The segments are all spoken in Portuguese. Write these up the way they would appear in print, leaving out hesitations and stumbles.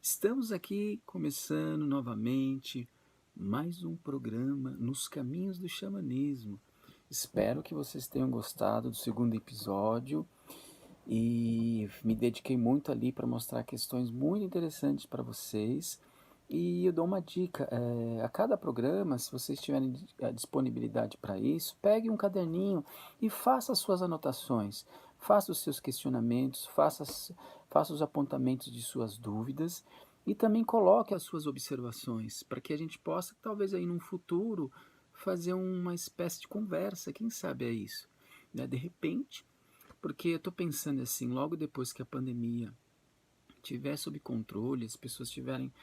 Estamos aqui começando novamente mais um programa Nos Caminhos do Xamanismo. Espero que vocês tenham gostado do segundo episódio e me dediquei muito ali para mostrar questões muito interessantes para vocês. E eu dou uma dica, a cada programa, se vocês tiverem a disponibilidade para isso, pegue um caderninho e faça as suas anotações, faça os seus questionamentos, faça os apontamentos de suas dúvidas e também coloque as suas observações, para que a gente possa, talvez aí num futuro, fazer uma espécie de conversa, quem sabe é isso, né? De repente, porque eu estou pensando assim, logo depois que a pandemia tiver sob controle, as pessoas estiverem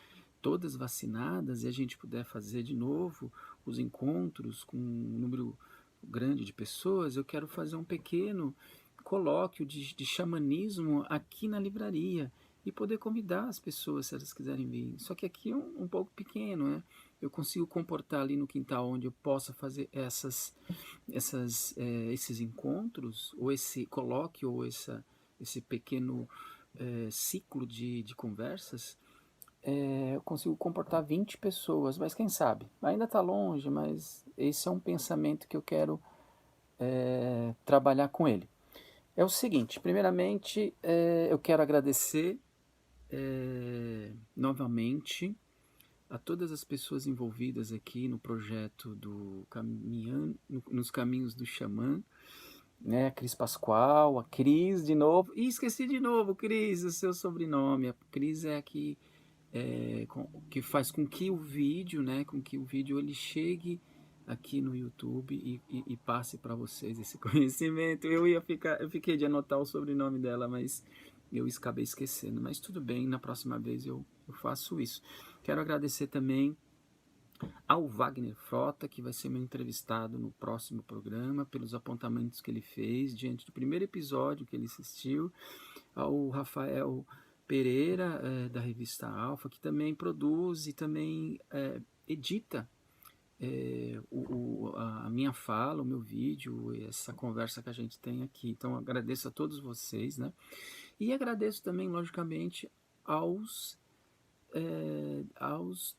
todas vacinadas e a gente puder fazer de novo os encontros com um número grande de pessoas, eu quero fazer um pequeno colóquio de xamanismo aqui na livraria e poder convidar as pessoas se elas quiserem vir. Só que aqui é um pouco pequeno, né? Eu consigo comportar ali no quintal onde eu possa fazer esses encontros, ou esse colóquio, ou esse pequeno ciclo de conversas, eu consigo comportar 20 pessoas, mas quem sabe? Ainda está longe, mas esse é um pensamento que eu quero trabalhar com ele. É o seguinte, primeiramente eu quero agradecer novamente a todas as pessoas envolvidas aqui no projeto do Caminhando, nos Caminhos do Xamã, né? A Cris Pascoal, a Cris de novo, e esqueci de novo, Cris, o seu sobrenome. A Cris é a que faz com que o vídeo, né, com que o vídeo ele chegue aqui no YouTube e passe para vocês esse conhecimento. Eu fiquei de anotar o sobrenome dela, mas eu acabei esquecendo. Mas tudo bem, na próxima vez eu faço isso. Quero agradecer também ao Wagner Frota, que vai ser meu entrevistado no próximo programa, pelos apontamentos que ele fez diante do primeiro episódio que ele assistiu, ao Rafael Pereira, da revista Alfa, que também produz e também edita a minha fala, o meu vídeo, essa conversa que a gente tem aqui. Então agradeço a todos vocês, né? E agradeço também, logicamente, aos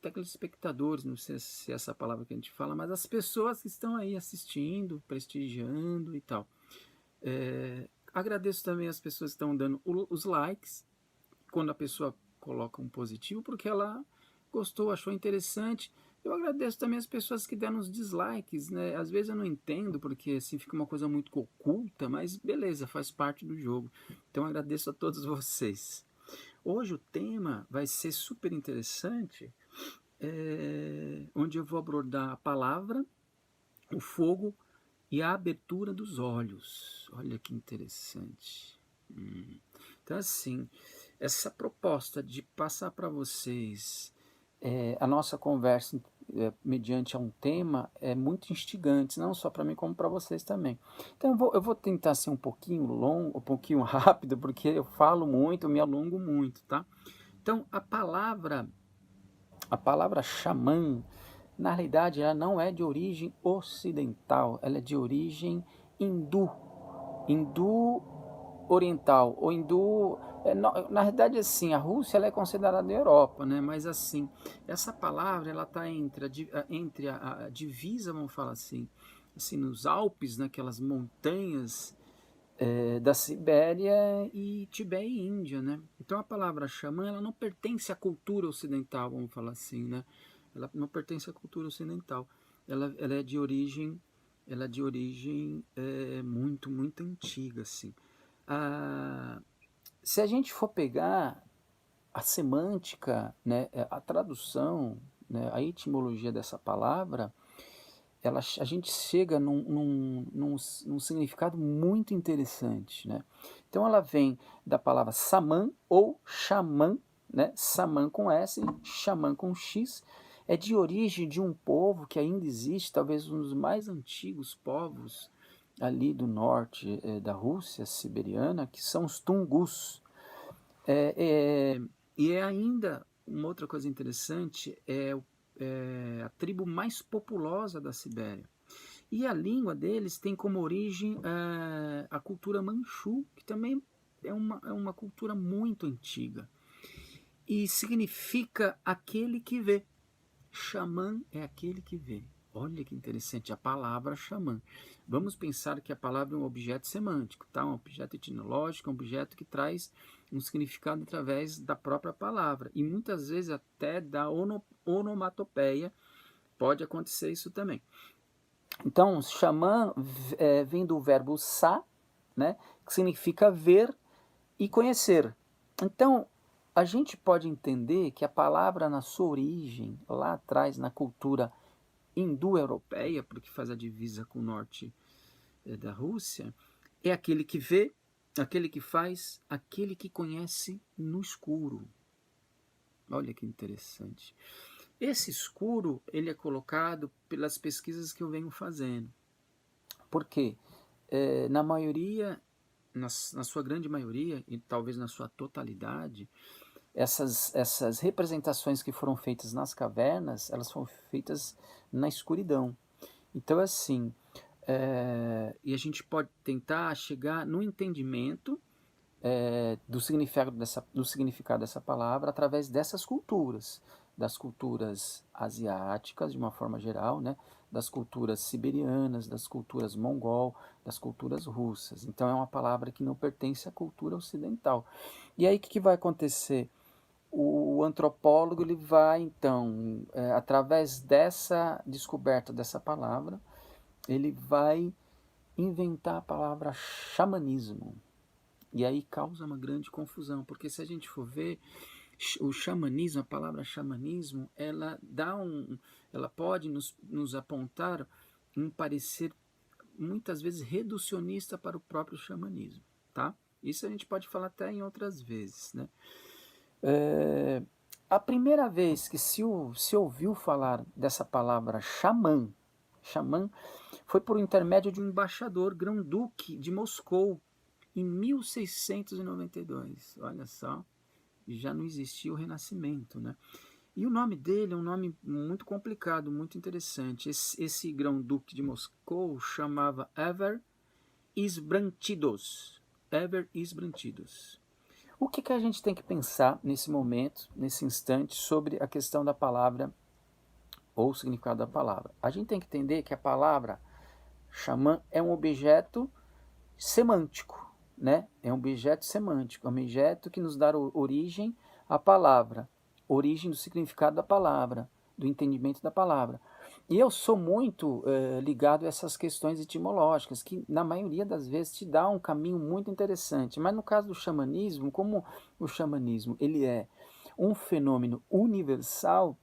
telespectadores, não sei se é essa palavra que a gente fala, mas as pessoas que estão aí assistindo, prestigiando e tal. Agradeço também as pessoas que estão dando os likes, quando a pessoa coloca um positivo, porque ela gostou, achou interessante. Eu agradeço também as pessoas que deram os dislikes, né? Às vezes eu não entendo, porque assim fica uma coisa muito oculta, mas beleza, faz parte do jogo. Então agradeço a todos vocês. Hoje o tema vai ser super interessante, onde eu vou abordar a palavra, o fogo e a abertura dos olhos. Olha que interessante. Então, assim, essa proposta de passar para vocês a nossa conversa mediante a um tema é muito instigante, não só para mim, como para vocês também. Então, eu vou tentar ser um pouquinho longo, um pouquinho rápido, porque eu falo muito, eu me alongo muito, tá? Então, a palavra xamã, na realidade, ela não é de origem ocidental, ela é de origem hindu, hindu oriental, ou hindu. Na realidade, assim, a Rússia ela é considerada Europa, né? Mas assim, essa palavra ela está entre a divisa, vamos falar assim, nos Alpes, naquelas montanhas da Sibéria e Tibete e Índia, né? Então a palavra xamã ela não pertence à cultura ocidental, vamos falar assim, né? Ela não pertence à cultura ocidental. Ela é de origem muito muito antiga, assim. Ah, se a gente for pegar a semântica, né, a tradução, né, a etimologia dessa palavra, a gente chega num significado muito interessante, né? Então ela vem da palavra samã ou xamã, né? Samã com S, xamã com X, é de origem de um povo que ainda existe, talvez um dos mais antigos povos ali do norte da Rússia siberiana, que são os Tungus. E é ainda uma outra coisa interessante, a tribo mais populosa da Sibéria. E a língua deles tem como origem a cultura Manchu, que também é uma cultura muito antiga. e significa aquele que vê. Xamã é aquele que vê. Olha que interessante, a palavra xamã. Vamos pensar que a palavra é um objeto semântico, tá? Um objeto etimológico, um objeto que traz um significado através da própria palavra. E muitas vezes até da onomatopeia pode acontecer isso também. Então, xamã vem do verbo sa, né? Que significa ver e conhecer. Então, a gente pode entender que a palavra na sua origem, lá atrás, na cultura indo-europeia, porque faz a divisa com o norte da Rússia, é aquele que vê, aquele que faz, aquele que conhece no escuro. Olha que interessante. Esse escuro, ele é colocado pelas pesquisas que eu venho fazendo. Por quê? Na maioria, na sua grande maioria, e talvez na sua totalidade, essas representações que foram feitas nas cavernas, elas foram feitas na escuridão. Então, assim, e a gente pode tentar chegar no entendimento do significado dessa palavra através dessas culturas, das culturas asiáticas, de uma forma geral, né? Das culturas siberianas, das culturas mongol, das culturas russas. Então, é uma palavra que não pertence à cultura ocidental. E aí, o que vai acontecer? O antropólogo ele vai, então, através dessa descoberta dessa palavra, ele vai inventar a palavra xamanismo. E aí causa uma grande confusão, porque se a gente for ver, o xamanismo, a palavra xamanismo, ela pode nos apontar um parecer muitas vezes reducionista para o próprio xamanismo, tá? Isso a gente pode falar até em outras vezes, né? A primeira vez que se ouviu falar dessa palavra xamã, foi por intermédio de um embaixador grão-duque de Moscou, em 1692. Olha só, já não existia o Renascimento, né? E o nome dele é um nome muito complicado, muito interessante. Esse grão-duque de Moscou chamava Ever Isbrantidos. Ever Isbrantidos. O que a gente tem que pensar nesse momento, nesse instante, sobre a questão da palavra ou o significado da palavra? A gente tem que entender que a palavra xamã é um objeto semântico, né? É um objeto semântico, é um objeto que nos dá origem à palavra, origem do significado da palavra, do entendimento da palavra. E eu sou muito ligado a essas questões etimológicas, que na maioria das vezes te dá um caminho muito interessante. Mas no caso do xamanismo, como o xamanismo ele é um fenômeno universal,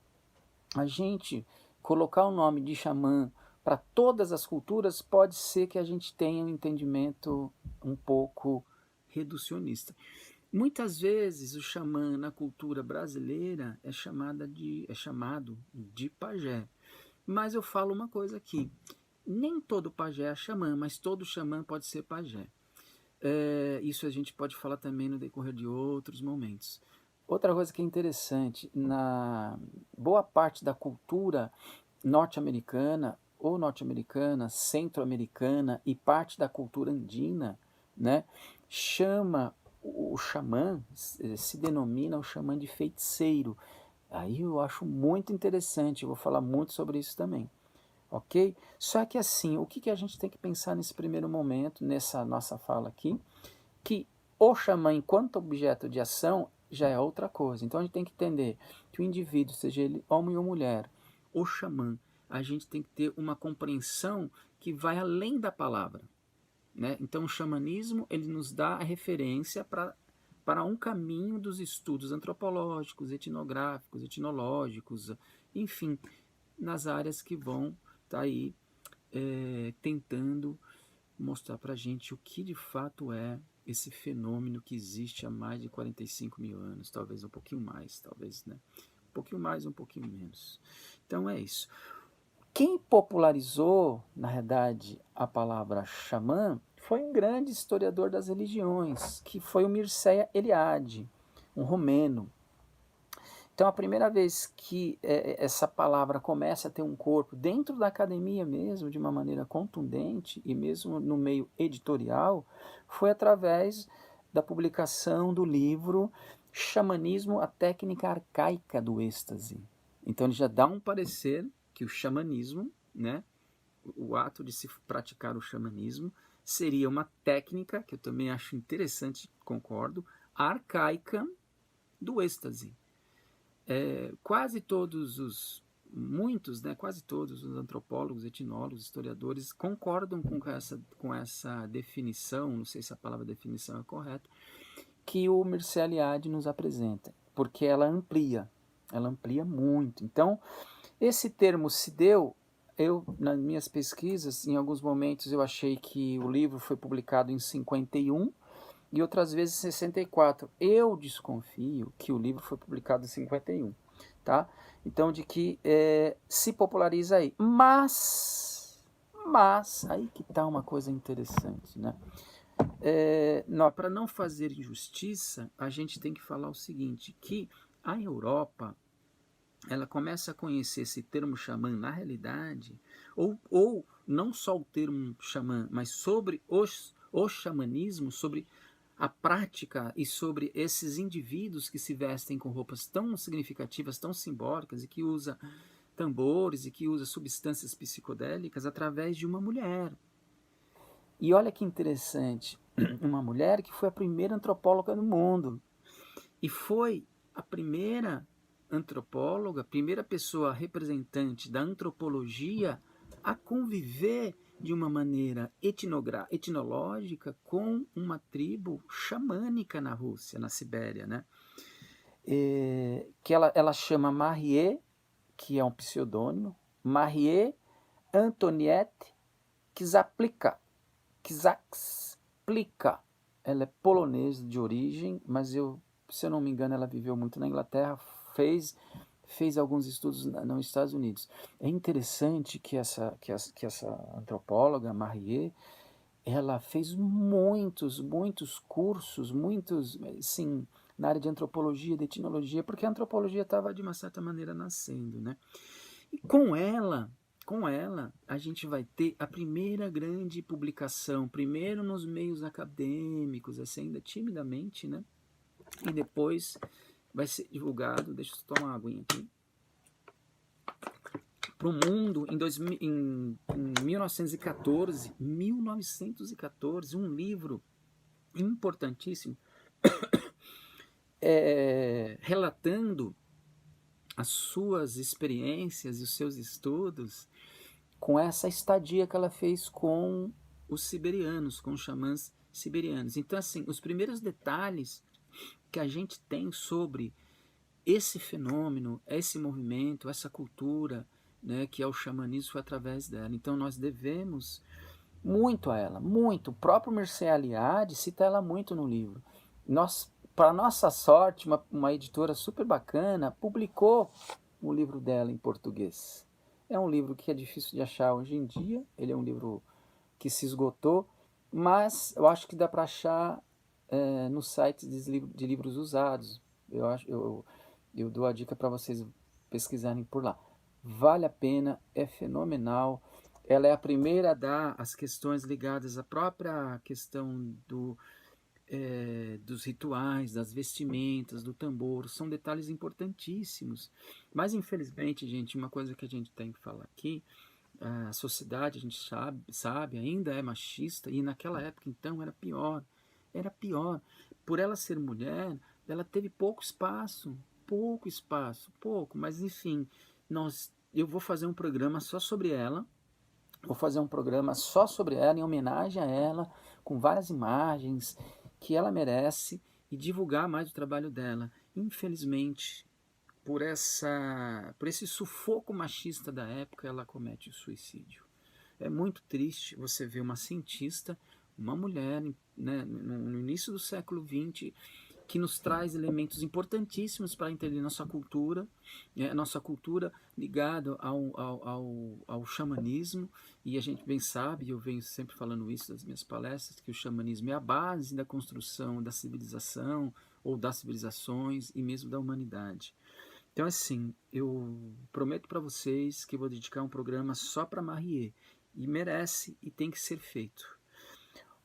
a gente colocar o nome de xamã para todas as culturas pode ser que a gente tenha um entendimento um pouco reducionista. Muitas vezes o xamã na cultura brasileira é chamado de pajé. Mas eu falo uma coisa aqui, nem todo pajé é xamã, mas todo xamã pode ser pajé. Isso a gente pode falar também no decorrer de outros momentos. Outra coisa que é interessante, na boa parte da cultura norte-americana ou norte-americana, centro-americana e parte da cultura andina, né, chama o xamã, se denomina o xamã de feiticeiro. Aí eu acho muito interessante, eu vou falar muito sobre isso também, ok? Só que assim, o que a gente tem que pensar nesse primeiro momento, nessa nossa fala aqui, que o xamã enquanto objeto de ação já é outra coisa. Então a gente tem que entender que o indivíduo, seja ele homem ou mulher, o xamã, a gente tem que ter uma compreensão que vai além da palavra, né? Então o xamanismo ele nos dá a referência para um caminho dos estudos antropológicos, etnográficos, etnológicos, enfim, nas áreas que vão estar aí tentando mostrar para a gente o que de fato é esse fenômeno que existe há mais de 45 mil anos, talvez um pouquinho mais, talvez, né? Um pouquinho mais, um pouquinho menos. Então é isso. Quem popularizou, na verdade, a palavra xamã foi um grande historiador das religiões, que foi o Mircea Eliade, um romeno. Então, a primeira vez que essa palavra começa a ter um corpo dentro da academia mesmo, de uma maneira contundente, e mesmo no meio editorial, foi através da publicação do livro Xamanismo, a técnica arcaica do êxtase. Então ele já dá um parecer que o xamanismo, né, o ato de se praticar o xamanismo, seria uma técnica, que eu também acho interessante, concordo, arcaica do êxtase. Quase todos os antropólogos, etnólogos, historiadores concordam com essa definição, não sei se a palavra definição é correta, que o Mircea Eliade nos apresenta, porque ela amplia muito. Então, esse termo se deu, nas minhas pesquisas, em alguns momentos eu achei que o livro foi publicado em 51 e outras vezes em 64. Eu desconfio que o livro foi publicado em 51, tá? Então, de que se populariza aí. Mas, aí que está uma coisa interessante, né? Para não fazer injustiça, a gente tem que falar o seguinte, que a Europa, ela começa a conhecer esse termo xamã na realidade, ou não só o termo xamã, mas sobre o xamanismo, sobre a prática e sobre esses indivíduos que se vestem com roupas tão significativas, tão simbólicas, e que usa tambores e que usa substâncias psicodélicas através de uma mulher. E olha que interessante, uma mulher que foi a primeira antropóloga do mundo. E foi a primeira antropóloga, a primeira pessoa representante da antropologia a conviver de uma maneira etnológica com uma tribo xamânica na Rússia, na Sibéria, né? Que ela chama Marie, que é um pseudônimo, Marie Antoniette Kzaplika. Ela é polonesa de origem, mas se eu não me engano, ela viveu muito na Inglaterra, fez alguns estudos nos Estados Unidos. É interessante que essa antropóloga, Marie, ela fez muitos cursos, sim, na área de antropologia, de etnologia, porque a antropologia estava, de uma certa maneira, nascendo, né? E com ela, a gente vai ter a primeira grande publicação, primeiro nos meios acadêmicos, assim, ainda timidamente, né? E depois vai ser divulgado, deixa eu tomar uma aguinha aqui, para o mundo em 1914, um livro importantíssimo, relatando as suas experiências e os seus estudos com essa estadia que ela fez com os siberianos, com os xamãs siberianos. Então, assim, os primeiros detalhes que a gente tem sobre esse fenômeno, esse movimento, essa cultura, né, que é o xamanismo, foi através dela. Então, nós devemos muito a ela, muito. O próprio Mircea Eliade cita ela muito no livro. Para nossa sorte, uma editora super bacana publicou o livro dela em português. É um livro que é difícil de achar hoje em dia, ele é um livro que se esgotou, mas eu acho que dá para achar no site de livros usados. Eu dou a dica para vocês pesquisarem por lá. Vale a pena, é fenomenal. Ela é a primeira a dar as questões ligadas à própria questão dos rituais, das vestimentas, do tambor. São detalhes importantíssimos. Mas, infelizmente, gente, uma coisa que a gente tem que falar aqui, a sociedade, a gente sabe, ainda é machista, e naquela época, então, era pior. Era pior. Por ela ser mulher, ela teve pouco espaço, mas enfim, eu vou fazer um programa só sobre ela, em homenagem a ela, com várias imagens que ela merece, e divulgar mais o trabalho dela. Infelizmente, por esse sufoco machista da época, ela comete o suicídio. É muito triste você ver uma cientista, uma mulher, né, no início do século XX, que nos traz elementos importantíssimos para entender nossa cultura ligada ao xamanismo, e a gente bem sabe, eu venho sempre falando isso nas minhas palestras, que o xamanismo é a base da construção da civilização, ou das civilizações, e mesmo da humanidade. Então, assim, eu prometo para vocês que vou dedicar um programa só para Marie, e merece e tem que ser feito.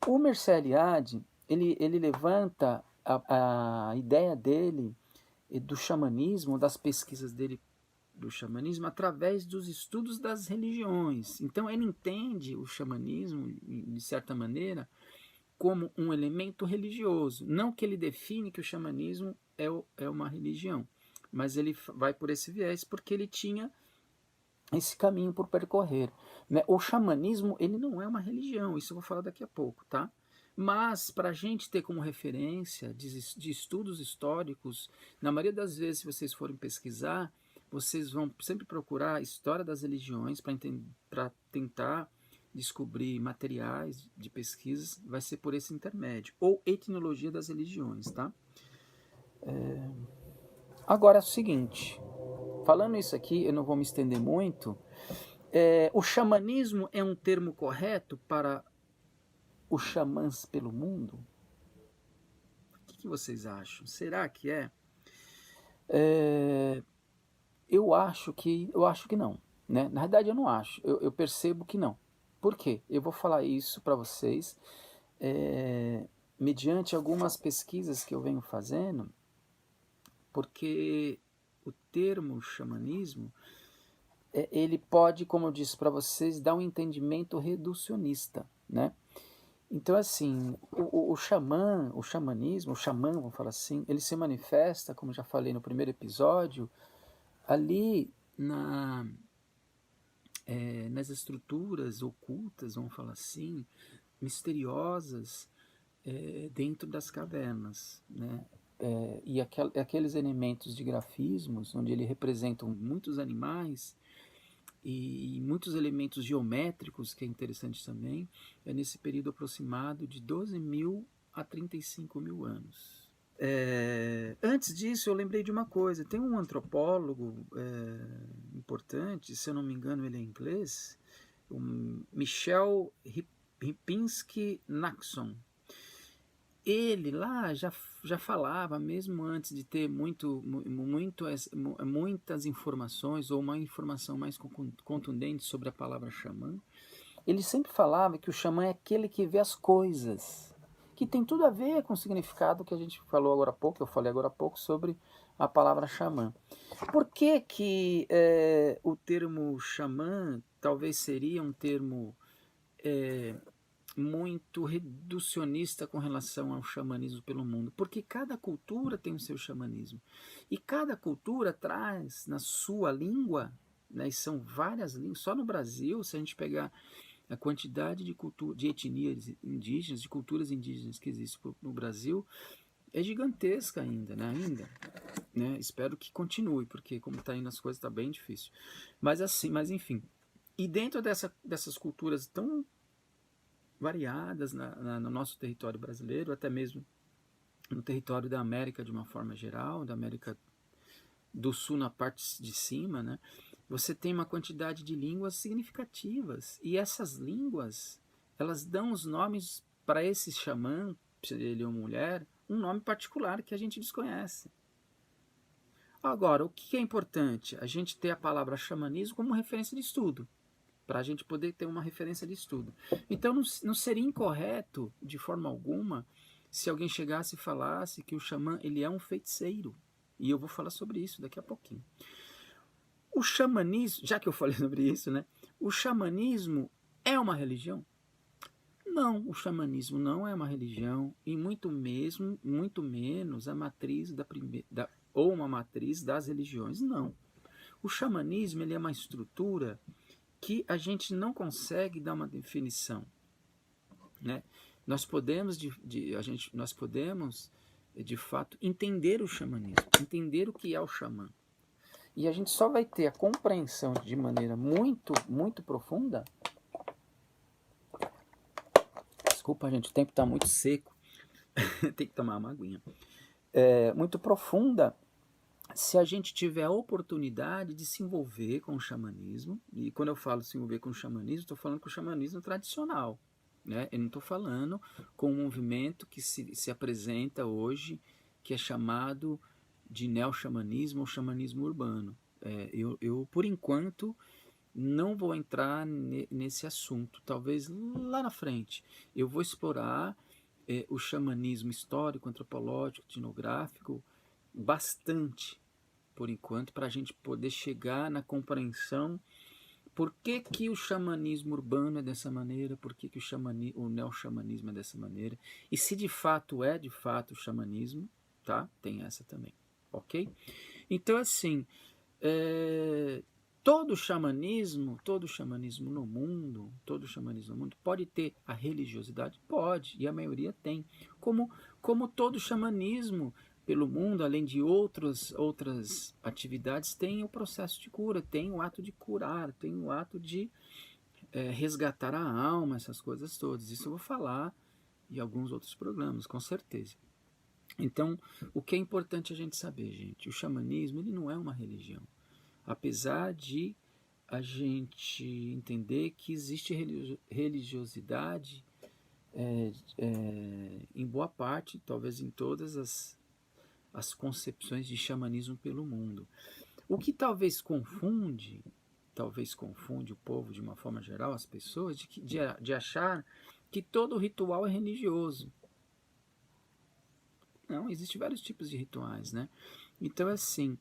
O Mircea Eliade, ele levanta a ideia dele e do xamanismo, das pesquisas dele do xamanismo, através dos estudos das religiões. Então ele entende o xamanismo, de certa maneira, como um elemento religioso. Não que ele define que o xamanismo é uma religião, mas ele vai por esse viés porque ele tinha esse caminho por percorrer, né? O xamanismo, ele não é uma religião, isso eu vou falar daqui a pouco, tá? Mas para a gente ter como referência de estudos históricos, na maioria das vezes, se vocês forem pesquisar, vocês vão sempre procurar a história das religiões para tentar descobrir materiais de pesquisas, vai ser por esse intermédio, ou etnologia das religiões, tá? Agora é o seguinte, falando isso aqui, eu não vou me estender muito. O xamanismo é um termo correto para os xamãs pelo mundo? O que vocês acham? Será que é? Eu acho que não, né? Na verdade eu não acho, eu percebo que não. Por quê? Eu vou falar isso para vocês mediante algumas pesquisas que eu venho fazendo, porque o termo xamanismo ele pode, como eu disse para vocês, dar um entendimento reducionista, né? Então, assim, o xamã, o xamanismo, o xamã, vamos falar assim, ele se manifesta, como já falei no primeiro episódio, ali nas estruturas ocultas, vamos falar assim, misteriosas, dentro das cavernas, né? E aqueles elementos de grafismos, onde ele representam muitos animais, e muitos elementos geométricos, que é interessante também, é nesse período aproximado de 12.000 a 35.000 anos. Antes disso, eu lembrei de uma coisa. Tem um antropólogo importante, se eu não me engano ele é inglês, o Michel Lipinski-Naxon. Ele lá já falava, mesmo antes de ter muitas informações, ou uma informação mais contundente sobre a palavra xamã, ele sempre falava que o xamã é aquele que vê as coisas, que tem tudo a ver com o significado que a gente falou agora há pouco, eu falei agora há pouco sobre a palavra xamã. Por que o termo xamã talvez seria um termo muito reducionista com relação ao xamanismo pelo mundo? Porque cada cultura tem o seu xamanismo. E cada cultura traz na sua língua, né, e são várias línguas, só no Brasil, se a gente pegar a quantidade de etnias indígenas, de culturas indígenas que existe no Brasil, é gigantesca ainda, né? Espero que continue, porque como está indo as coisas, está bem difícil. Mas enfim. E dentro dessas culturas tão variadas no nosso território brasileiro, até mesmo no território da América de uma forma geral, da América do Sul na parte de cima, né? Você tem uma quantidade de línguas significativas, e essas línguas, elas dão os nomes para esse xamã, se ele é uma mulher, um nome particular que a gente desconhece. Agora, o que é importante? A gente ter a palavra xamanismo como referência de estudo, para a gente poder ter uma referência de estudo. Então não seria incorreto, de forma alguma, se alguém chegasse e falasse que o xamã ele é um feiticeiro. E eu vou falar sobre isso daqui a pouquinho. O xamanismo, já que eu falei sobre isso, né? O xamanismo é uma religião? Não, o xamanismo não é uma religião, e muito menos a matriz ou uma matriz das religiões, não. O xamanismo ele é uma estrutura que a gente não consegue dar uma definição, né? Nós podemos, de fato, entender o xamanismo, entender o que é o xamã. E a gente só vai ter a compreensão de maneira muito, muito profunda. Desculpa, gente, o tempo está muito seco. Tem que tomar uma aguinha. Muito profunda, se a gente tiver a oportunidade de se envolver com o xamanismo. E quando eu falo se envolver com o xamanismo, estou falando com o xamanismo tradicional, né? Eu não estou falando com um movimento que se apresenta hoje, que é chamado de neo-xamanismo ou xamanismo urbano. Eu, por enquanto, não vou entrar nesse assunto. Talvez lá na frente eu vou explorar o xamanismo histórico, antropológico, etnográfico, bastante, por enquanto, para a gente poder chegar na compreensão por que, que o xamanismo urbano é dessa maneira, por que, que o neo-xamanismo é dessa maneira, e se de fato é de fato o xamanismo, tá? Tem essa também, ok? Então, assim, todo xamanismo no mundo, pode ter a religiosidade? Pode, e a maioria tem. Como todo xamanismo pelo mundo, além de outras atividades, tem o processo de cura, tem o ato de curar, tem o ato de resgatar a alma, essas coisas todas. Isso eu vou falar em alguns outros programas, com certeza. Então, o que é importante a gente saber, gente, o xamanismo ele não é uma religião. Apesar de a gente entender que existe religiosidade em boa parte, talvez em todas as concepções de xamanismo pelo mundo. O que talvez confunde o povo de uma forma geral, as pessoas, de achar que todo ritual é religioso. Não, existem vários tipos de rituais, né? Então, assim,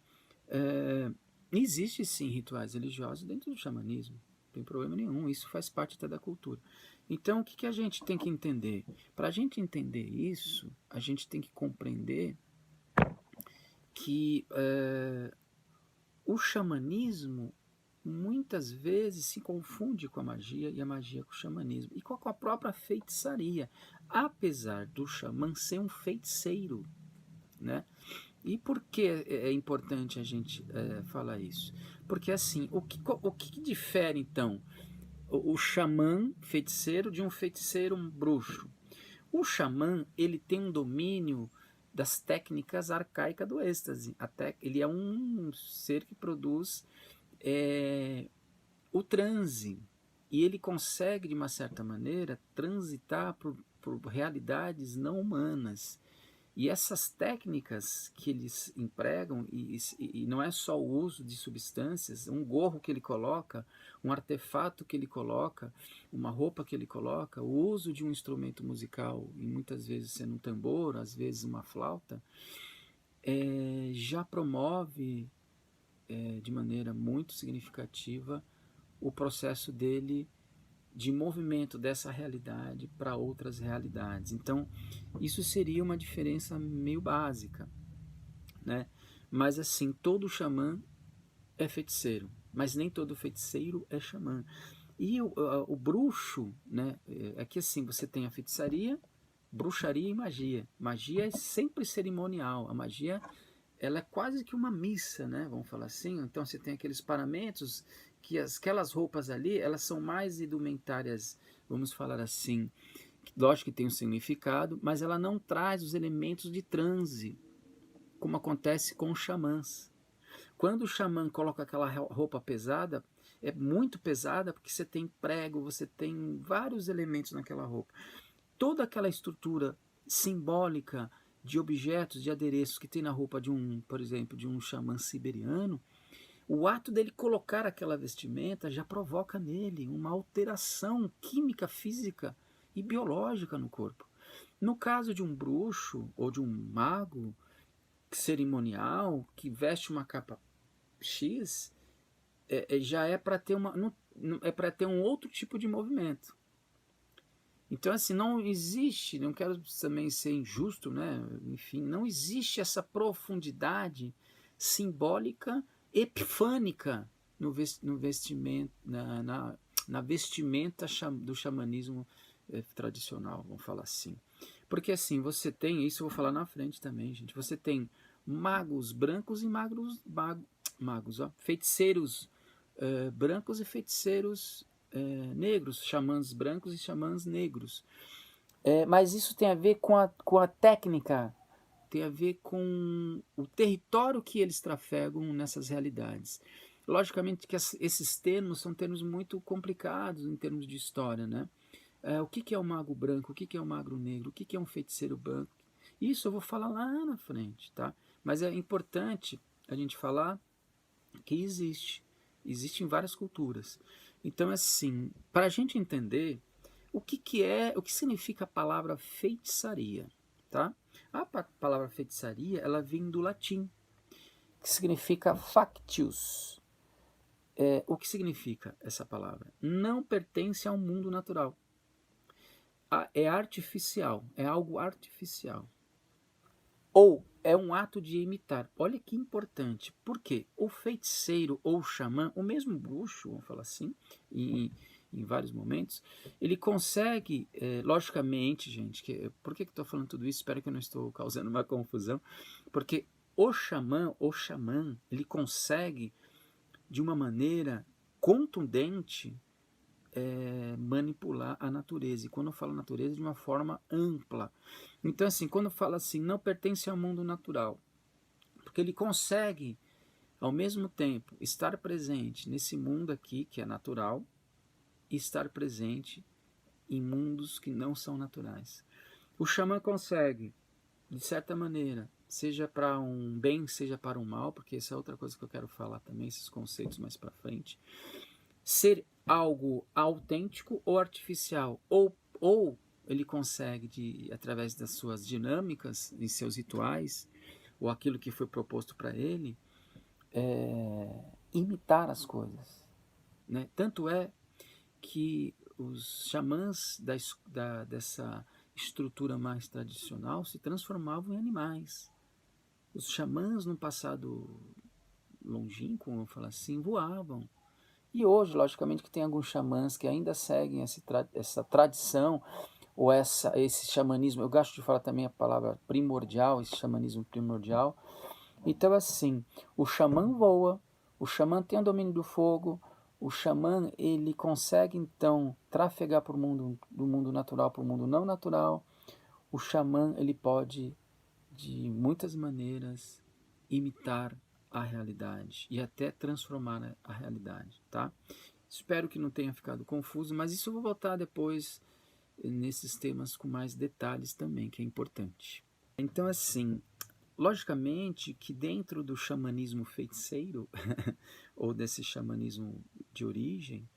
existe sim rituais religiosos dentro do xamanismo, não tem problema nenhum, isso faz parte até da cultura. Então, o que a gente tem que entender? Para a gente entender isso, a gente tem que compreender que o xamanismo muitas vezes se confunde com a magia e a magia com o xamanismo e com a própria feitiçaria, apesar do xamã ser um feiticeiro, né? E por que é importante a gente falar isso? Porque assim, o que difere então o xamã feiticeiro de um feiticeiro bruxo? O xamã, ele tem um domínio das técnicas arcaicas do êxtase. Ele é um ser que produz o transe. E ele consegue, de uma certa maneira, transitar por realidades não humanas. E essas técnicas que eles empregam, e não é só o uso de substâncias, um gorro que ele coloca, um artefato que ele coloca, uma roupa que ele coloca, o uso de um instrumento musical, e muitas vezes sendo um tambor, às vezes uma flauta, já promove de maneira muito significativa o processo dele de movimento dessa realidade para outras realidades. Então, isso seria uma diferença meio básica, né? Mas assim, todo xamã é feiticeiro, mas nem todo feiticeiro é xamã. E o bruxo, né? É que assim, você tem a feitiçaria, bruxaria e magia. Magia é sempre cerimonial. A magia, ela é quase que uma missa, né? Vamos falar assim. Então você tem aqueles paramentos que aquelas roupas ali, elas são mais indumentárias, vamos falar assim. Lógico que tem um significado, mas ela não traz os elementos de transe, como acontece com os xamãs. Quando o xamã coloca aquela roupa pesada, é muito pesada porque você tem prego, você tem vários elementos naquela roupa. Toda aquela estrutura simbólica de objetos, de adereços que tem na roupa de por exemplo, de um xamã siberiano, o ato dele colocar aquela vestimenta já provoca nele uma alteração química, física e biológica no corpo. No caso de um bruxo ou de um mago cerimonial que veste uma capa X, já é para ter ter um outro tipo de movimento. Então, assim, não existe, não quero também ser injusto, né? Enfim, não existe essa profundidade simbólica, epifânica no vestimento, na vestimenta do xamanismo tradicional, vamos falar assim. Porque assim, você tem, isso eu vou falar na frente também, gente, você tem magos brancos e feiticeiros brancos e feiticeiros negros, xamãs brancos e xamãs negros. Mas isso tem a ver com a técnica, tem a ver com o território que eles trafegam nessas realidades. Logicamente que esses termos são termos muito complicados em termos de história, né? O que é o mago branco, o que é o mago negro, o que é um feiticeiro branco. Isso eu vou falar lá na frente, tá? Mas é importante a gente falar que existe em várias culturas. Então, assim, para a gente entender, o que significa a palavra feitiçaria, tá? A palavra feitiçaria, ela vem do latim, que significa factius. O que significa essa palavra? Não pertence ao mundo natural. É artificial, é algo artificial. Ou é um ato de imitar. Olha que importante. Por quê? O feiticeiro ou o xamã, o mesmo bruxo, vamos falar assim, em vários momentos, ele consegue, logicamente, gente, por que eu estou falando tudo isso? Espero que eu não estou causando uma confusão. Porque o xamã, ele consegue, de uma maneira contundente, manipular a natureza. E quando eu falo natureza, de uma forma ampla. Então, assim, quando eu falo assim, não pertence ao mundo natural, porque ele consegue, ao mesmo tempo, estar presente nesse mundo aqui, que é natural, e estar presente em mundos que não são naturais. O xamã consegue, de certa maneira, seja para um bem, seja para um mal, porque essa é outra coisa que eu quero falar também, esses conceitos mais para frente, ser algo autêntico ou artificial, ou ele consegue, através das suas dinâmicas, em seus rituais, ou aquilo que foi proposto para ele, imitar as coisas. Né? Tanto é que os xamãs dessa estrutura mais tradicional se transformavam em animais. Os xamãs, no passado longínquo, vamos falar assim, voavam. E hoje, logicamente, que tem alguns xamãs que ainda seguem essa tradição, ou esse xamanismo, eu gosto de falar também a palavra primordial, esse xamanismo primordial. Então, assim, o xamã voa, o xamã tem o domínio do fogo, o xamã, ele consegue, então, trafegar do mundo natural para o mundo não natural. O xamã, ele pode, de muitas maneiras, imitar a realidade e até transformar a realidade, tá? Espero que não tenha ficado confuso, mas isso eu vou voltar depois nesses temas com mais detalhes também, que é importante. Então, assim, logicamente que dentro do xamanismo feiticeiro, ou desse xamanismo de origem,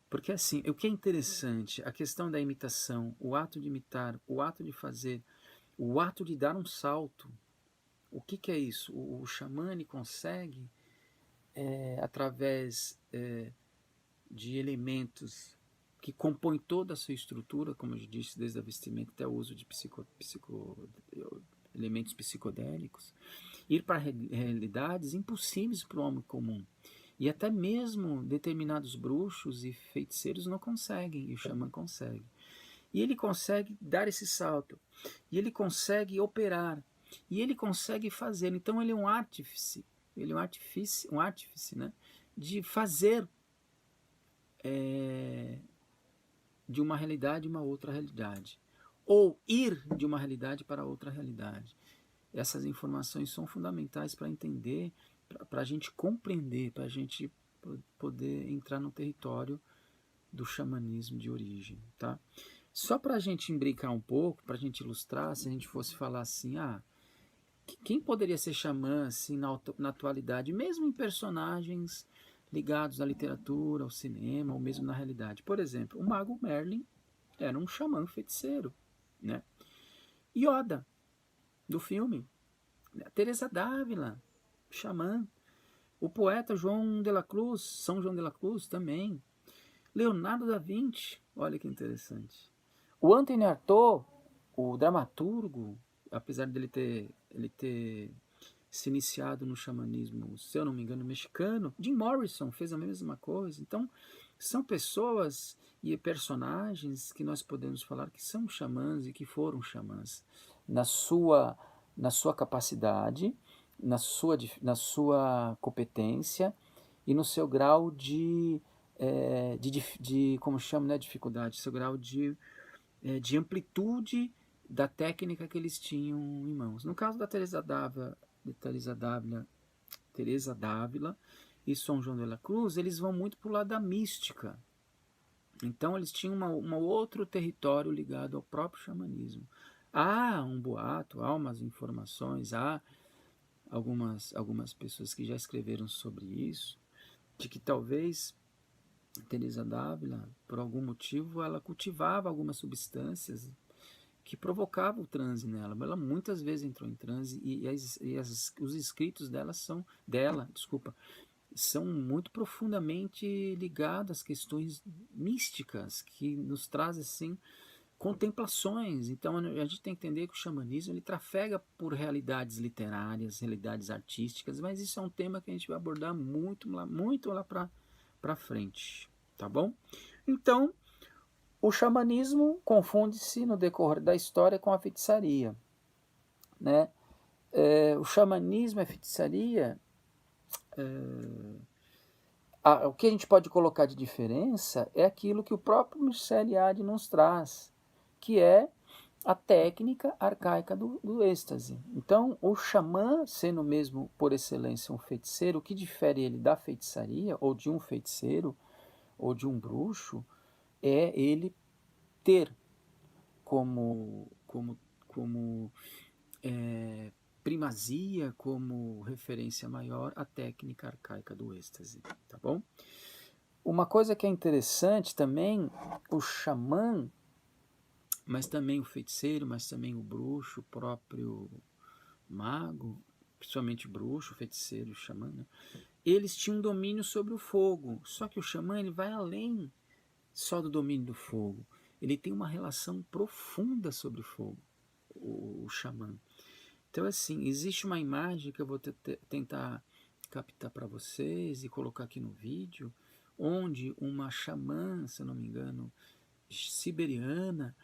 porque assim, o que é interessante, a questão da imitação, o ato de imitar, o ato de fazer, o ato de dar um salto, o que é isso? O xamã consegue, através de elementos que compõem toda a sua estrutura, como eu disse, desde a vestimenta até o uso de elementos psicodélicos, ir para realidades impossíveis para o homem comum. E até mesmo determinados bruxos e feiticeiros não conseguem, e o xamã consegue. E ele consegue dar esse salto, e ele consegue operar, e ele consegue fazer. Então ele é um artífice, né, de fazer de uma realidade uma outra realidade, ou ir de uma realidade para outra realidade. Essas informações são fundamentais para entender, para a gente compreender, para a gente poder entrar no território do xamanismo de origem, tá? Só para a gente imbricar um pouco, para a gente ilustrar, se a gente fosse falar assim, quem poderia ser xamã assim, na atualidade, mesmo em personagens ligados à literatura, ao cinema, ou mesmo na realidade? Por exemplo, o mago Merlin era um xamã feiticeiro, né? Yoda, do filme, Teresa d'Ávila, xamã. O poeta João de la Cruz, São João de la Cruz também. Leonardo da Vinci, olha que interessante. O Anthony Artaud, o dramaturgo, apesar dele ter se iniciado no xamanismo, se eu não me engano, mexicano, Jim Morrison fez a mesma coisa. Então, são pessoas e personagens que nós podemos falar que são xamãs e que foram xamãs na sua capacidade, na sua competência e no seu grau como chama, né, dificuldade, seu grau de amplitude da técnica que eles tinham em mãos. No caso da Teresa d'Ávila e São João de la Cruz, eles vão muito para o lado da mística. Então eles tinham um outro território ligado ao próprio xamanismo. Há um boato, há umas informações, há algumas pessoas que já escreveram sobre isso, de que talvez Teresa d'Ávila, por algum motivo, ela cultivava algumas substâncias que provocavam o transe nela. Ela muitas vezes entrou em transe os escritos são muito profundamente ligados às questões místicas que nos trazem assim contemplações. Então a gente tem que entender que o xamanismo ele trafega por realidades literárias, realidades artísticas, mas isso é um tema que a gente vai abordar muito lá para frente, tá bom? Então, o xamanismo confunde-se no decorrer da história com a feitiçaria, né? O xamanismo e a feitiçaria, o que a gente pode colocar de diferença é aquilo que o próprio Mircea Eliade nos traz, que é a técnica arcaica do êxtase. Então, o xamã, sendo mesmo por excelência um feiticeiro, o que difere ele da feitiçaria, ou de um feiticeiro, ou de um bruxo, é ele ter como primazia, como referência maior, a técnica arcaica do êxtase, tá bom? Uma coisa que é interessante também, o xamã, mas também o feiticeiro, mas também o bruxo, o próprio mago, principalmente bruxo, feiticeiro, xamã, né? Eles tinham domínio sobre o fogo, só que o xamã ele vai além só do domínio do fogo. Ele tem uma relação profunda sobre o fogo, o xamã. Então, assim, existe uma imagem que eu vou tentar captar para vocês e colocar aqui no vídeo, onde uma xamã, se eu não me engano, siberiana,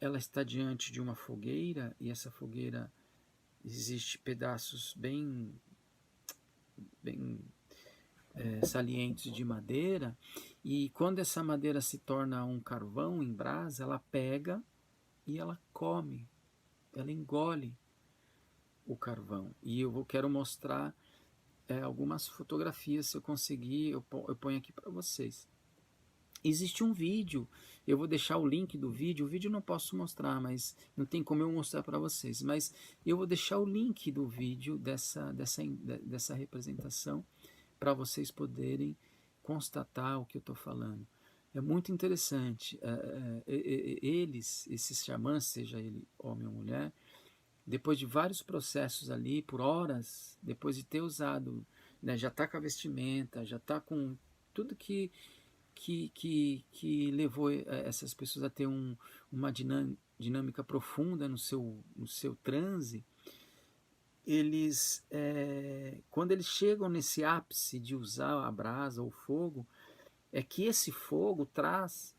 ela está diante de uma fogueira e essa fogueira existe pedaços bem salientes de madeira, e quando essa madeira se torna um carvão em brasa, ela pega e ela come, ela engole o carvão. E eu quero mostrar algumas fotografias, se eu conseguir, eu ponho aqui para vocês. Existe um vídeo, eu vou deixar o link do vídeo, o vídeo eu não posso mostrar, mas não tem como eu mostrar para vocês, mas eu vou deixar o link do vídeo dessa representação para vocês poderem constatar o que eu estou falando. É muito interessante. Esses xamãs, seja ele homem ou mulher, depois de vários processos ali, por horas, depois de ter usado, né, já está com a vestimenta, já está com tudo que levou essas pessoas a ter uma dinâmica profunda no seu transe, eles, quando eles chegam nesse ápice de usar a brasa ou o fogo, é que esse fogo traz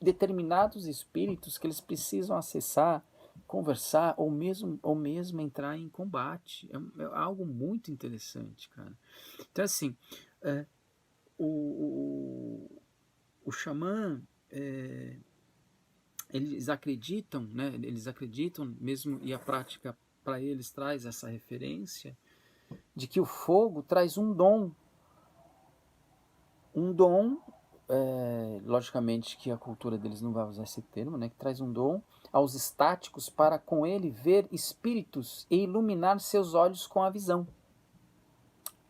determinados espíritos que eles precisam acessar, conversar ou mesmo entrar em combate. É algo muito interessante, cara. Então, assim, o xamã, eles acreditam, né? Eles acreditam mesmo, e a prática para eles traz essa referência de que o fogo traz um dom, logicamente que a cultura deles não vai usar esse termo, né? Que traz um dom aos estáticos para com ele ver espíritos e iluminar seus olhos com a visão.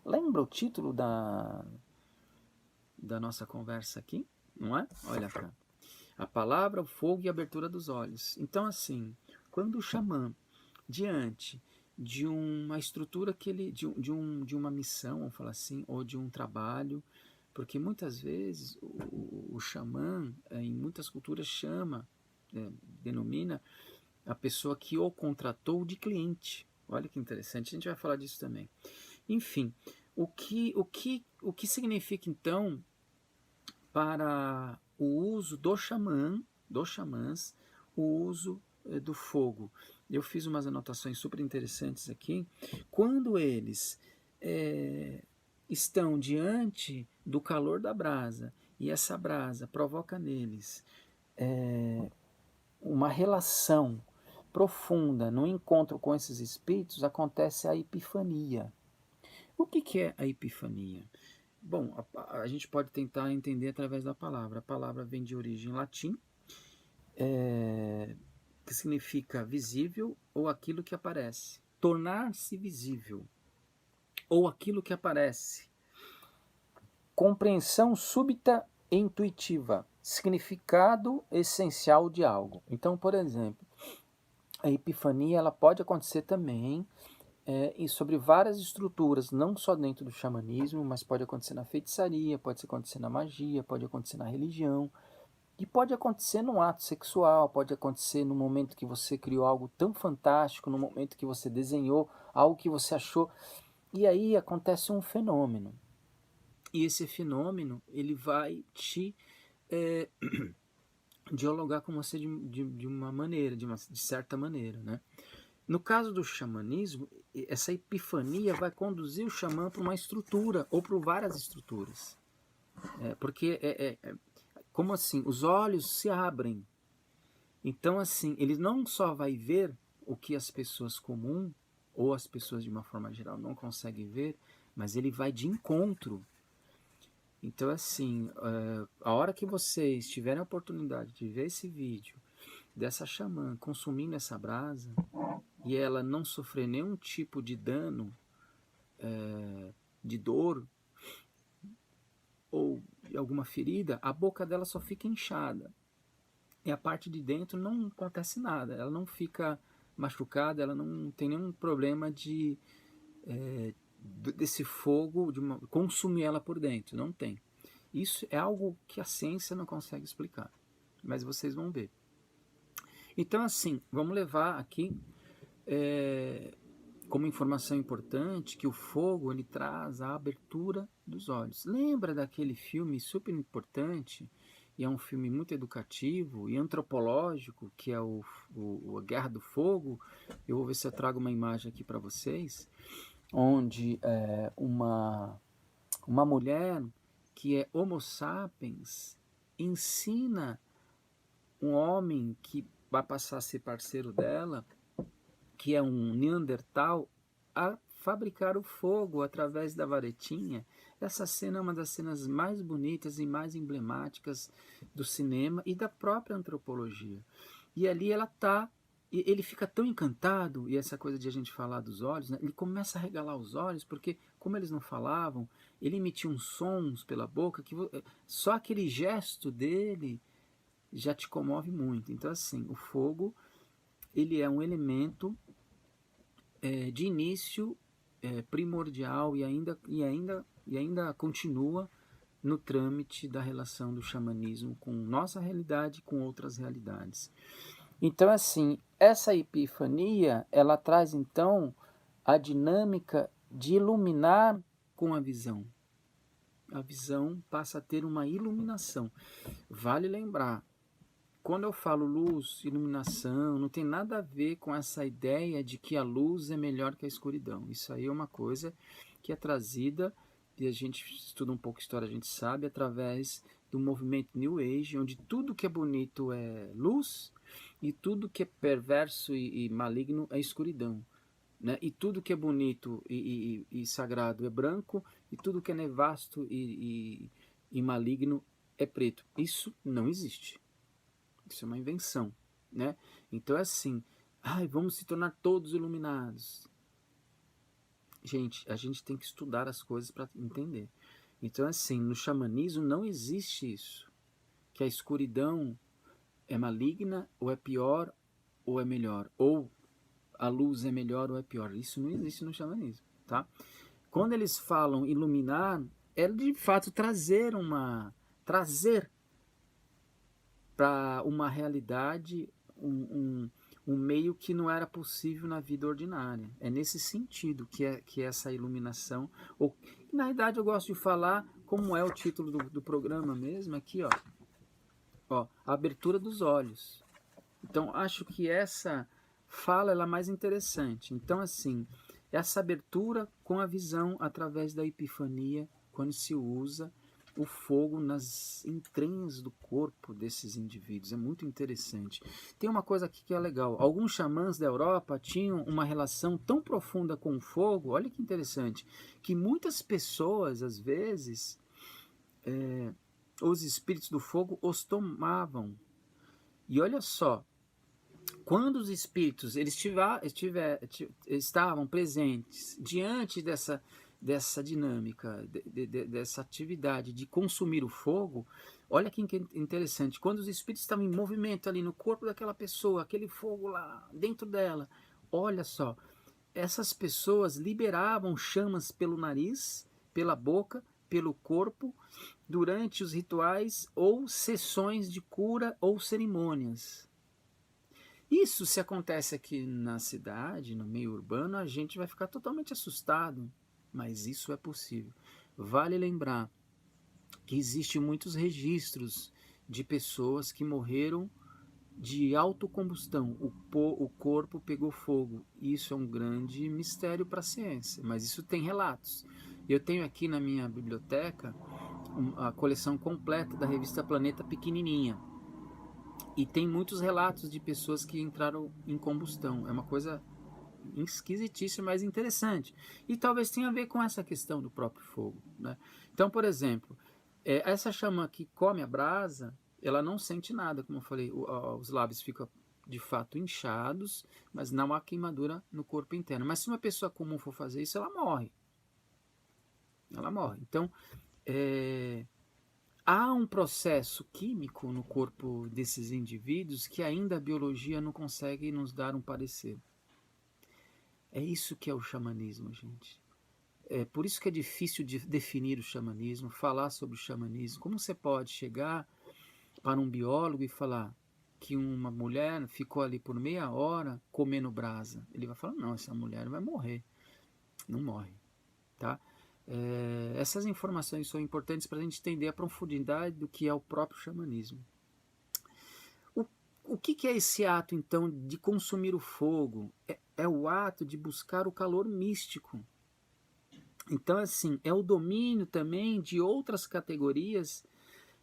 Lembra o título da nossa conversa aqui? Não é? Olha cá. A palavra, o fogo e a abertura dos olhos. Então, assim, quando o xamã, diante de uma estrutura que ele, de uma missão, vamos falar assim, ou de um trabalho, porque muitas vezes o xamã, em muitas culturas, denomina a pessoa que o contratou de cliente. Olha que interessante, a gente vai falar disso também. Enfim, o que significa então para o uso dos xamãs, o uso do fogo? Eu fiz umas anotações super interessantes aqui. Quando eles estão diante do calor da brasa e essa brasa provoca neles uma relação profunda no encontro com esses espíritos, acontece a epifania. O que é a epifania? Bom, a gente pode tentar entender através da palavra. A palavra vem de origem latim, que significa visível ou aquilo que aparece. Tornar-se visível ou aquilo que aparece. Compreensão súbita intuitiva, significado essencial de algo. Então, por exemplo, a epifania ela pode acontecer também e sobre várias estruturas, não só dentro do xamanismo, mas pode acontecer na feitiçaria, pode acontecer na magia, pode acontecer na religião, e pode acontecer num ato sexual, pode acontecer no momento que você criou algo tão fantástico, no momento que você desenhou algo que você achou, e aí acontece um fenômeno. E esse fenômeno, ele vai te dialogar com você de uma maneira, de certa maneira, né? No caso do xamanismo, essa epifania vai conduzir o xamã para uma estrutura, ou para várias estruturas. Porque, como assim? Os olhos se abrem. Então, assim, ele não só vai ver o que as pessoas comuns, ou as pessoas de uma forma geral não conseguem ver, mas ele vai de encontro. Então, assim, a hora que vocês tiverem a oportunidade de ver esse vídeo dessa xamã consumindo essa brasa e ela não sofrer nenhum tipo de dano, de dor ou de alguma ferida, a boca dela só fica inchada. E a parte de dentro não acontece nada, ela não fica machucada, ela não tem nenhum problema desse fogo, consumir ela por dentro, não tem. Isso é algo que a ciência não consegue explicar, mas vocês vão ver. Então, assim, vamos levar aqui como informação importante que o fogo ele traz a abertura dos olhos. Lembra daquele filme super importante, e é um filme muito educativo e antropológico, que é a Guerra do Fogo? Eu vou ver se eu trago uma imagem aqui para vocês, onde uma mulher que é Homo sapiens ensina um homem que vai passar a ser parceiro dela, que é um Neandertal, a fabricar o fogo através da varetinha. Essa cena é uma das cenas mais bonitas e mais emblemáticas do cinema e da própria antropologia. E ali ele fica tão encantado, e essa coisa de a gente falar dos olhos, né? Ele começa a regalar os olhos, porque como eles não falavam, ele emitia uns sons pela boca, que só aquele gesto dele já te comove muito. Então, assim, o fogo ele é um elemento de início primordial e ainda continua no trâmite da relação do xamanismo com nossa realidade e com outras realidades. Então, assim, essa epifania, ela traz, então, a dinâmica de iluminar com a visão. A visão passa a ter uma iluminação. Vale lembrar, quando eu falo luz, iluminação, não tem nada a ver com essa ideia de que a luz é melhor que a escuridão. Isso aí é uma coisa que é trazida, e a gente estuda um pouco história, a gente sabe, através do movimento New Age, onde tudo que é bonito é luz e tudo que é perverso e maligno é escuridão. Né? E tudo que é bonito e sagrado é branco, e tudo que é nefasto e maligno é preto. Isso não existe. Isso é uma invenção, né? Então é assim, vamos se tornar todos iluminados. Gente, a gente tem que estudar as coisas para entender. Então assim, no xamanismo não existe isso, que a escuridão é maligna, ou é pior, ou é melhor, ou a luz é melhor ou é pior. Isso não existe no xamanismo, tá? Quando eles falam iluminar, é de fato trazer para uma realidade, um meio que não era possível na vida ordinária. É nesse sentido que é essa iluminação, ou na verdade eu gosto de falar, como é o título do programa mesmo, aqui ó, a abertura dos olhos. Então acho que essa fala ela é mais interessante. Então assim, essa abertura com a visão através da epifania, quando se usa o fogo nas entranhas do corpo desses indivíduos. É muito interessante. Tem uma coisa aqui que é legal. Alguns xamãs da Europa tinham uma relação tão profunda com o fogo, olha que interessante, que muitas pessoas, às vezes, os espíritos do fogo os tomavam. E olha só, quando os espíritos eles estavam presentes diante dessa dinâmica, dessa atividade de consumir o fogo, olha que interessante, quando os espíritos estavam em movimento ali no corpo daquela pessoa, aquele fogo lá dentro dela, olha só, essas pessoas liberavam chamas pelo nariz, pela boca, pelo corpo, durante os rituais ou sessões de cura ou cerimônias. Isso, se acontece aqui na cidade, no meio urbano, a gente vai ficar totalmente assustado, mas isso é possível. Vale lembrar que existem muitos registros de pessoas que morreram de autocombustão, o corpo pegou fogo. Isso é um grande mistério para a ciência, mas isso tem relatos. Eu tenho aqui na minha biblioteca a coleção completa da revista Planeta pequenininha, e tem muitos relatos de pessoas que entraram em combustão. É uma coisa esquisitíssima, mas interessante. E talvez tenha a ver com essa questão do próprio fogo, né? Então, por exemplo, essa chama que come a brasa, ela não sente nada, como eu falei, os lábios ficam de fato inchados, mas não há queimadura no corpo interno. Mas se uma pessoa comum for fazer isso, ela morre. Ela morre. Então, há um processo químico no corpo desses indivíduos que ainda a biologia não consegue nos dar um parecer. É isso que é o xamanismo, gente. É por isso que é difícil de definir o xamanismo, falar sobre o xamanismo. Como você pode chegar para um biólogo e falar que uma mulher ficou ali por meia hora comendo brasa? Ele vai falar, não, essa mulher vai morrer. Não morre, tá? Essas informações são importantes para a gente entender a profundidade do que é o próprio xamanismo. O que é esse ato, então, de consumir o fogo? É o ato de buscar o calor místico. Então, assim, é o domínio também de outras categorias,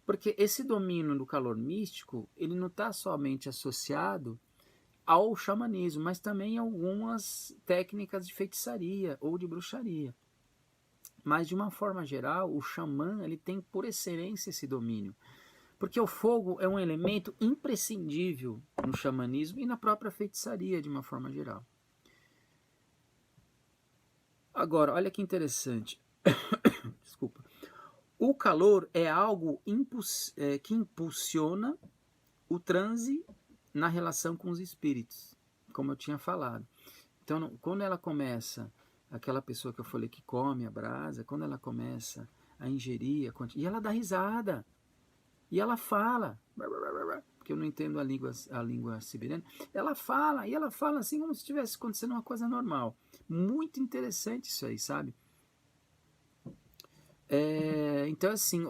porque esse domínio do calor místico, ele não está somente associado ao xamanismo, mas também a algumas técnicas de feitiçaria ou de bruxaria. Mas, de uma forma geral, o xamã ele tem por excelência esse domínio. Porque o fogo é um elemento imprescindível no xamanismo e na própria feitiçaria, de uma forma geral. Agora, olha que interessante. Desculpa. O calor é algo que impulsiona o transe na relação com os espíritos, como eu tinha falado. Então, quando ela começa, aquela pessoa que eu falei que come a brasa, quando ela começa a ingerir, e ela dá risada, e ela fala, porque eu não entendo a língua siberiana, ela fala assim como se estivesse acontecendo uma coisa normal. Muito interessante isso aí, sabe? Então, assim,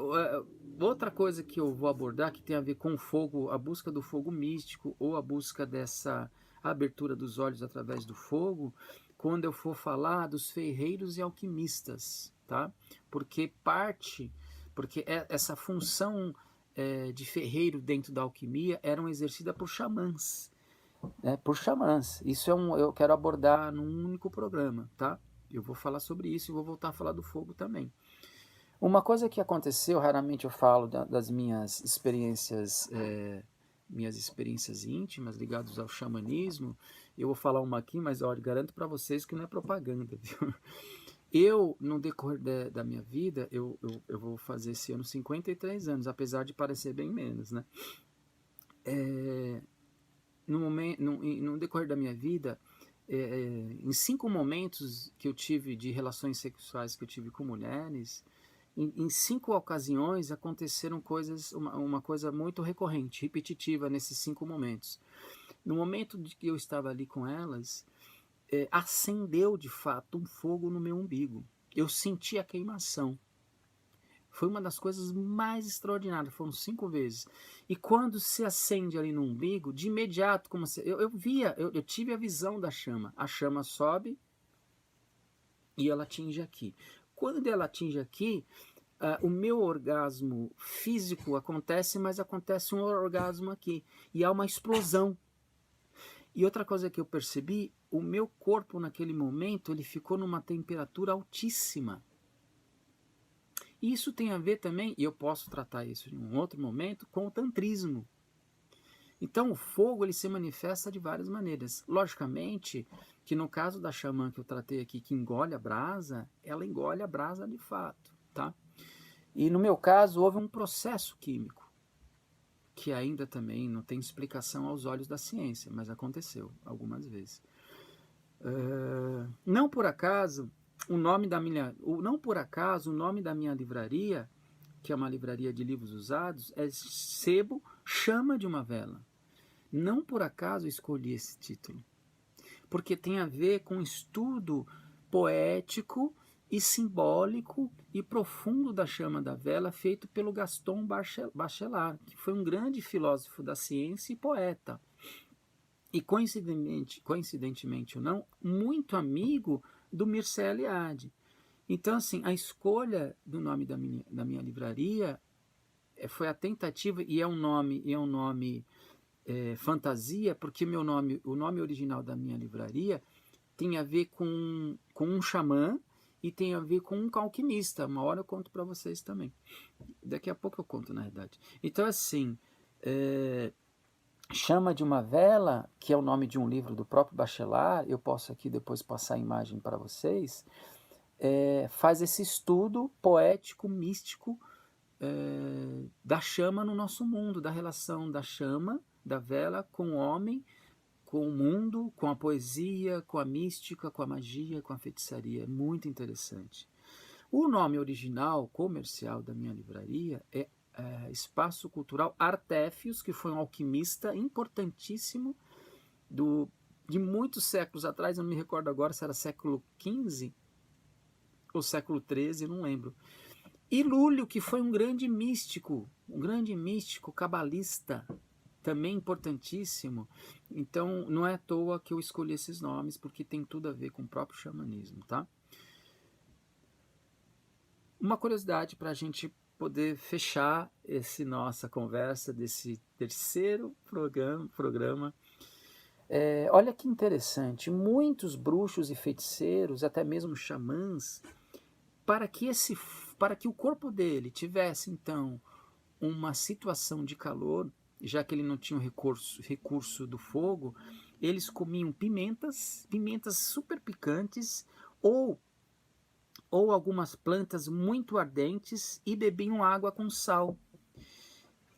outra coisa que eu vou abordar que tem a ver com o fogo, a busca do fogo místico ou a busca dessa abertura dos olhos através do fogo, quando eu for falar dos ferreiros e alquimistas, tá? Porque essa função de ferreiro dentro da alquimia eram exercida por xamãs, né? Por xamãs. Isso eu quero abordar num único programa, tá? Eu vou falar sobre isso e vou voltar a falar do fogo também. Uma coisa que aconteceu, raramente eu falo das minhas experiências íntimas ligadas ao xamanismo. Eu vou falar uma aqui, mas olha, garanto para vocês que não é propaganda, viu? Eu, no decorrer da minha vida, eu vou fazer esse ano 53 anos, apesar de parecer bem menos, né? No decorrer da minha vida, em 5 momentos que eu tive de relações sexuais que eu tive com mulheres, em 5 ocasiões aconteceram uma coisa muito recorrente, repetitiva nesses 5 momentos. No momento de que eu estava ali com elas, acendeu de fato um fogo no meu umbigo. Eu senti a queimação. Foi uma das coisas mais extraordinárias, foram 5 vezes. E quando se acende ali no umbigo, de imediato, eu tive a visão da chama. A chama sobe e ela atinge aqui. Quando ela atinge aqui, o meu orgasmo físico acontece, mas acontece um orgasmo aqui. E há uma explosão. E outra coisa que eu percebi, o meu corpo naquele momento, ele ficou numa temperatura altíssima. E isso tem a ver também, e eu posso tratar isso em um outro momento, com o tantrismo. Então o fogo ele se manifesta de várias maneiras. Logicamente que no caso da xamã que eu tratei aqui, que engole a brasa, ela engole a brasa de fato, tá? E no meu caso houve um processo químico, que ainda também não tem explicação aos olhos da ciência, mas aconteceu algumas vezes. Não por acaso o nome da minha livraria, que é uma livraria de livros usados, é Sebo Chama de uma Vela. Não por acaso escolhi esse título, porque tem a ver com um estudo poético e simbólico e profundo da chama da vela, feito pelo Gaston Bachelard, que foi um grande filósofo da ciência e poeta. E coincidentemente ou não, muito amigo do Mircea Eliade. Então, assim, a escolha do nome da minha livraria foi a tentativa, e é um nome fantasia, porque o nome original da minha livraria tem a ver com um xamã e tem a ver com um alquimista. Uma hora eu conto para vocês também. Daqui a pouco eu conto, na verdade. Então, assim, Chama de uma Vela, que é o nome de um livro do próprio Bachelard, eu posso aqui depois passar a imagem para vocês, faz esse estudo poético, místico, da chama no nosso mundo, da relação da chama, da vela, com o homem, com o mundo, com a poesia, com a mística, com a magia, com a feitiçaria. Muito interessante. O nome original, comercial da minha livraria é Espaço Cultural Artéfios, que foi um alquimista importantíssimo de muitos séculos atrás, eu não me recordo agora se era século XV ou século XIII, não lembro. E Lúlio, que foi um grande místico cabalista, também importantíssimo. Então, não é à toa que eu escolhi esses nomes, porque tem tudo a ver com o próprio xamanismo, tá? Uma curiosidade para a gente poder fechar essa nossa conversa desse terceiro programa. Olha que interessante, muitos bruxos e feiticeiros, até mesmo xamãs, para que o corpo dele tivesse, então, uma situação de calor, já que ele não tinha o recurso do fogo, eles comiam pimentas super picantes, ou algumas plantas muito ardentes, e bebiam água com sal.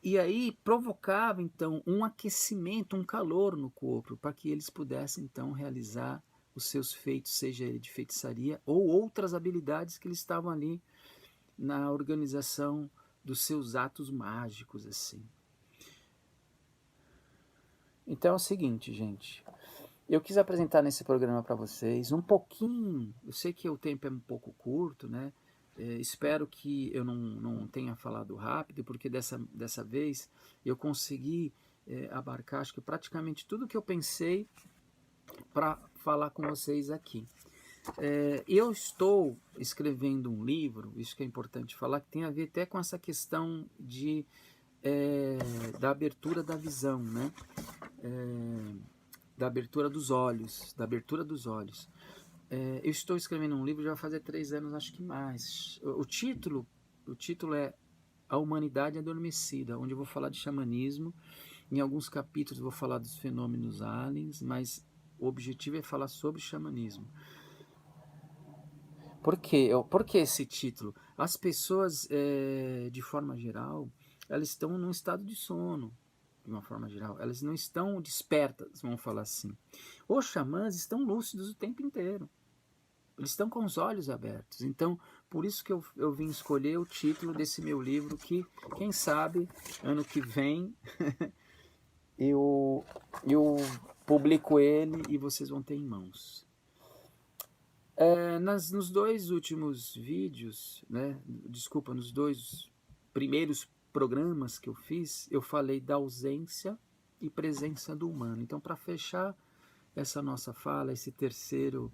E aí provocava, então, um aquecimento, um calor no corpo, para que eles pudessem, então, realizar os seus feitos, seja ele de feitiçaria ou outras habilidades que eles estavam ali na organização dos seus atos mágicos, assim. Então é o seguinte, gente. Eu quis apresentar nesse programa para vocês um pouquinho, eu sei que o tempo é um pouco curto, né? Espero que eu não tenha falado rápido, porque dessa vez eu consegui abarcar, acho que praticamente tudo que eu pensei para falar com vocês aqui. Eu estou escrevendo um livro, isso que é importante falar, que tem a ver até com essa questão da abertura da visão, né? Da abertura dos olhos, eu estou escrevendo um livro, já vai fazer 3 anos, acho que mais. O título é A Humanidade Adormecida, onde eu vou falar de xamanismo. Em alguns capítulos eu vou falar dos fenômenos aliens, mas o objetivo é falar sobre xamanismo. Por que esse título? As pessoas, de forma geral, elas estão num estado de sono, de uma forma geral. Elas não estão despertas, vamos falar assim. Os xamãs estão lúcidos o tempo inteiro. Eles estão com os olhos abertos. Então, por isso que eu vim escolher o título desse meu livro, que, quem sabe, ano que vem, eu publico ele e vocês vão ter em mãos. Nos 2 últimos vídeos, né, nos 2 primeiros programas que eu fiz, eu falei da ausência e presença do humano. Então, para fechar essa nossa fala, esse terceiro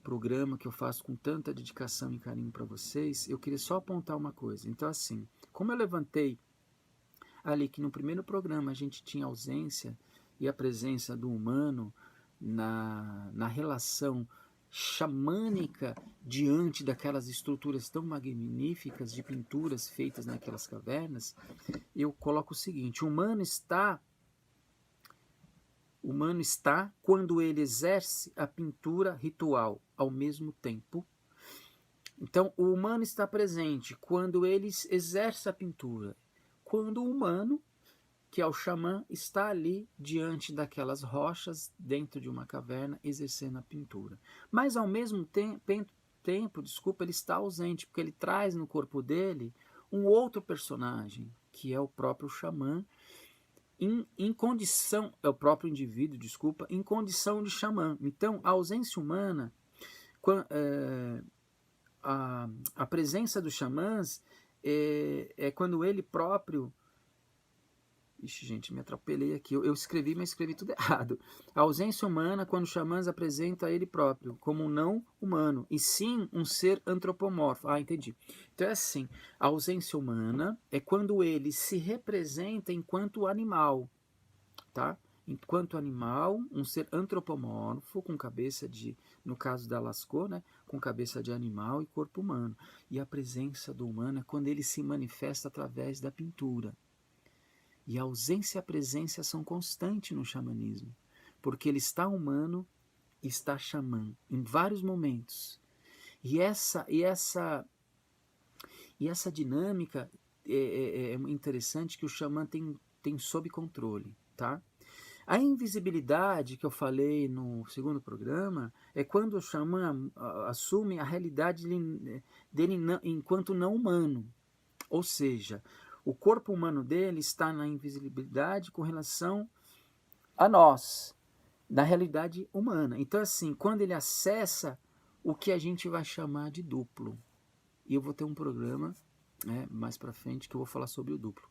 programa que eu faço com tanta dedicação e carinho para vocês, eu queria só apontar uma coisa. Então, assim, como eu levantei ali que no primeiro programa a gente tinha a ausência e a presença do humano na relação xamânica diante daquelas estruturas tão magníficas de pinturas feitas naquelas cavernas, eu coloco o seguinte: o humano está humano está quando ele exerce a pintura ritual ao mesmo tempo. Então, o humano está presente quando ele exerce a pintura. Quando o humano, que é o xamã, está ali diante daquelas rochas, dentro de uma caverna, exercendo a pintura. Mas, ao mesmo tempo, ele está ausente, porque ele traz no corpo dele um outro personagem, que é o próprio xamã, em condição, é o próprio indivíduo, em condição de xamã. Então, a ausência humana, a presença dos xamãs é quando ele próprio... Ixi, gente, me atropelei aqui. Eu escrevi, mas escrevi tudo errado. A ausência humana, quando os xamãs apresenta ele próprio como um não humano, e sim um ser antropomorfo. Ah, entendi. Então é assim, a ausência humana é quando ele se representa enquanto animal, tá? Enquanto animal, um ser antropomorfo, com cabeça de, no caso da Lascaux, né, com cabeça de animal e corpo humano. E a presença do humano é quando ele se manifesta através da pintura. E a ausência e a presença são constantes no xamanismo, porque ele está humano e está xamã, em vários momentos. E essa dinâmica é interessante, que o xamã tem sob controle, tá? A invisibilidade que eu falei no segundo programa é quando o xamã assume a realidade dele enquanto não humano. Ou seja, o corpo humano dele está na invisibilidade com relação a nós, na realidade humana. Então, assim, quando ele acessa o que a gente vai chamar de duplo. E eu vou ter um programa, né, mais pra frente, que eu vou falar sobre o duplo.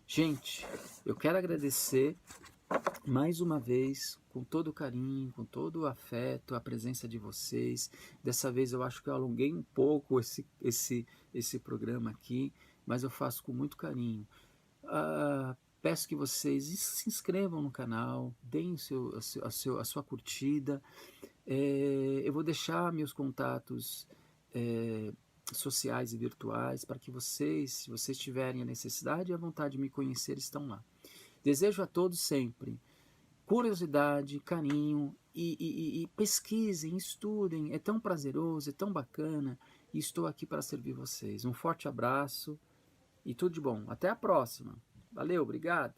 Gente, eu quero agradecer mais uma vez, com todo o carinho, com todo o afeto, a presença de vocês. Dessa vez eu acho que eu alonguei um pouco esse programa aqui, mas eu faço com muito carinho. Peço que vocês se inscrevam no canal, deem a sua curtida. Eu vou deixar meus contatos sociais e virtuais para que vocês, se vocês tiverem a necessidade e a vontade de me conhecer, estão lá. Desejo a todos sempre curiosidade, carinho e pesquisem, estudem. É tão prazeroso, é tão bacana e estou aqui para servir vocês. Um forte abraço e tudo de bom. Até a próxima. Valeu, obrigado.